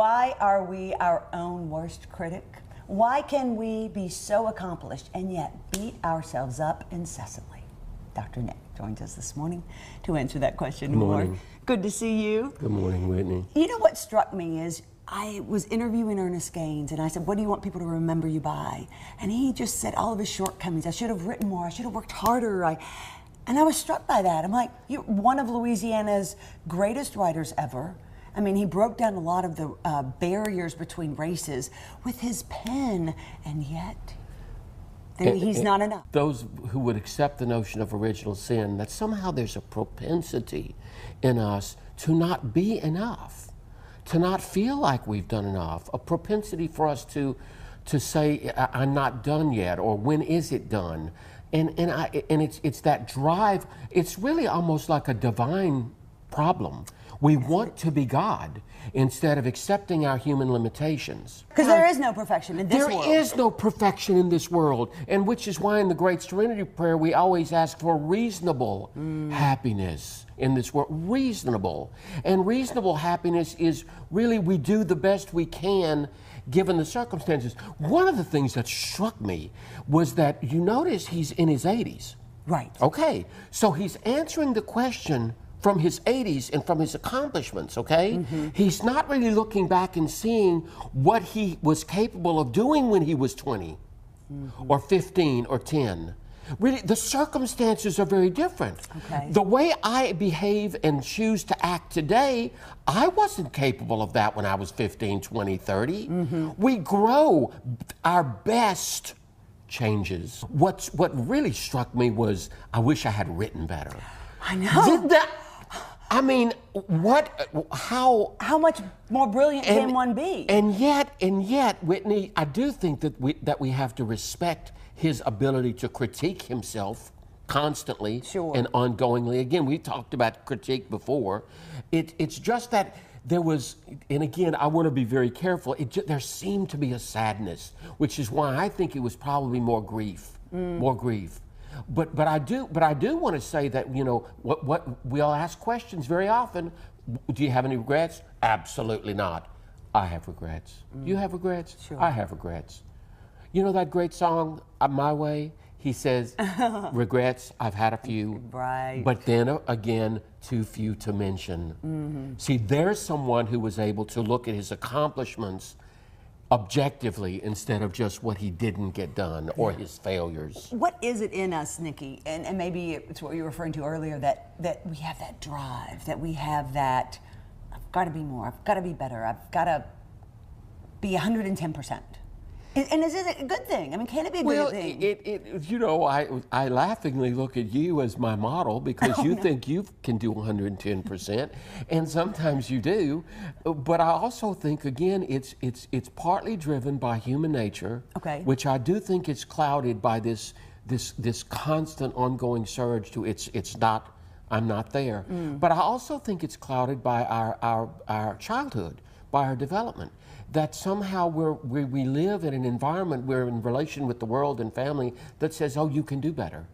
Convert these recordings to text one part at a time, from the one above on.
Why are we our own worst critic? Why can we be so accomplished and yet beat ourselves up incessantly? Dr. Nick joins us this morning to answer that question. Good morning. Good to see you. Good morning, Whitney. You know what struck me is I was interviewing Ernest Gaines, and I said, what do you want people to remember you by? And he just said all of his shortcomings. I should have written more. I should have worked harder. And I was struck by that. I'm like, you're one of Louisiana's greatest writers ever. I mean, he broke down a lot of the barriers between races with his pen, and yet he's not enough. Those who would accept the notion of original sin, that somehow there's a propensity in us to not be enough, to not feel like we've done enough, a propensity for us to say, I'm not done yet, or when is it done? And it's that drive. It's really almost like a divine problem. We want to be God instead of accepting our human limitations. Because there is no perfection in this world. There is no perfection in this world, and which is why in the Great Serenity Prayer we always ask for reasonable happiness in this world. Reasonable. And reasonable happiness is really we do the best we can given the circumstances. One of the things that struck me was that you notice he's in his 80s. Right. Okay, so he's answering the question from his 80s and from his accomplishments, okay? He's not really looking back and seeing what he was capable of doing when he was 20 or 15 or 10. Really, the circumstances are very different. Okay. The way I behave and choose to act today, I wasn't capable of that when I was 15, 20, 30. We grow. Our best changes. What really struck me was I wish I had written better. I know. I mean, how much more brilliant can one be? And yet, Whitney, I do think that we have to respect his ability to critique himself constantly and ongoingly. Again, we talked about critique before. It's just that there was, and again, I want to be very careful. There seemed to be a sadness, which is why I think it was probably more grief, more grief. But I do want to say that, you know, what we all ask questions very often. Do you have any regrets? Absolutely not. I have regrets. Do you have regrets? Sure. I have regrets. You know that great song, My Way? He says, regrets, I've had a few. Right. But then again, too few to mention. See, there's someone who was able to look at his accomplishments objectively instead of just what he didn't get done or his failures. What is it in us, Nikki, and maybe it's what you were referring to earlier, that we have that drive, that we have that, I've got to be more, I've got to be better, I've got to be 110%. And is it a good thing? I mean, can it be a good thing? You know, I laughingly look at you as my model because you think you can do 110%, and sometimes you do. But I also think, again, it's partly driven by human nature, which I do think is clouded by this constant ongoing surge to I'm not there. But I also think it's clouded by our childhood, by our development. That somehow we live in an environment, we're in relation with the world and family that says, oh, you can do better.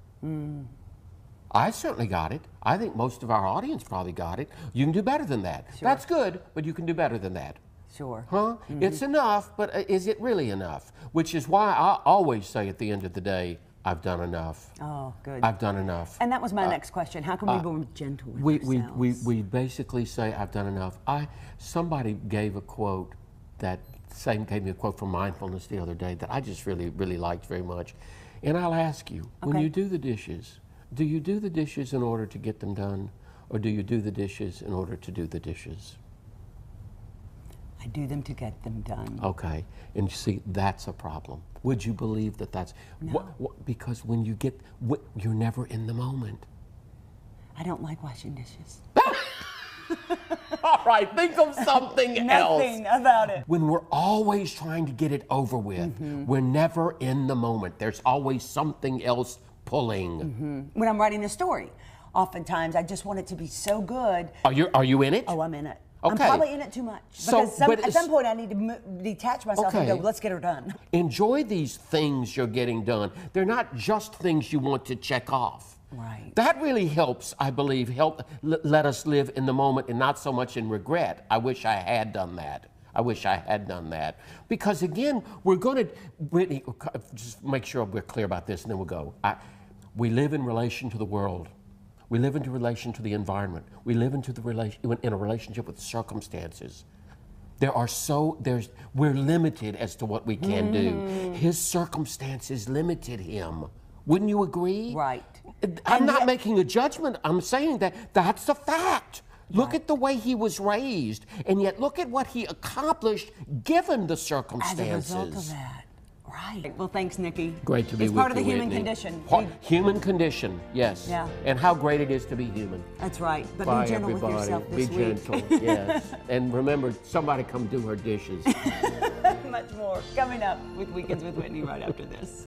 I certainly got it. I think most of our audience probably got it. You can do better than that. Sure. That's good, but you can do better than that. Sure. Huh? It's enough, but is it really enough? Which is why I always say at the end of the day, I've done enough. Oh, good. I've done enough. And that was my next question. How can we be more gentle with ourselves? We basically say, I've done enough. Somebody gave a quote gave me a quote from mindfulness the other day that I just really, really liked very much. And I'll ask you, when you do the dishes, do you do the dishes in order to get them done, or do you do the dishes in order to do the dishes? I do them to get them done. Okay, and you see, that's a problem. Would you believe that that's, because when you you're never in the moment. I don't like washing dishes. All right, think of something else. Nothing about it. When we're always trying to get it over with, we're never in the moment. There's always something else pulling. When I'm writing a story, oftentimes I just want it to be so good. Are you in it? Oh, I'm in it. Okay. I'm probably in it too much. Because at some point I need to detach myself and go, let's get her done. Enjoy these things you're getting done. They're not just things you want to check off. Right. That really helps, I believe, let us live in the moment and not so much in regret. I wish I had done that. I wish I had done that. Because again, we're going to, Whitney, just make sure we're clear about this and then we'll go. We live in relation to the world. We live in relation to the environment. We live in a relationship with circumstances. We're limited as to what we can do. His circumstances limited him. Wouldn't you agree? Right. I'm not making a judgment. I'm saying that that's a fact. Look at the way he was raised, and yet look at what he accomplished given the circumstances. As a result of that. Right. Well, thanks, Nikki. Great to be with you, It's part of the Whitney. human condition. Human condition, yes. Yeah. And how great it is to be human. That's right. But Bye, be gentle everybody. with yourself Be this week. gentle, yes. And remember, somebody come do her dishes. Much more coming up with Weekends with Whitney right after this.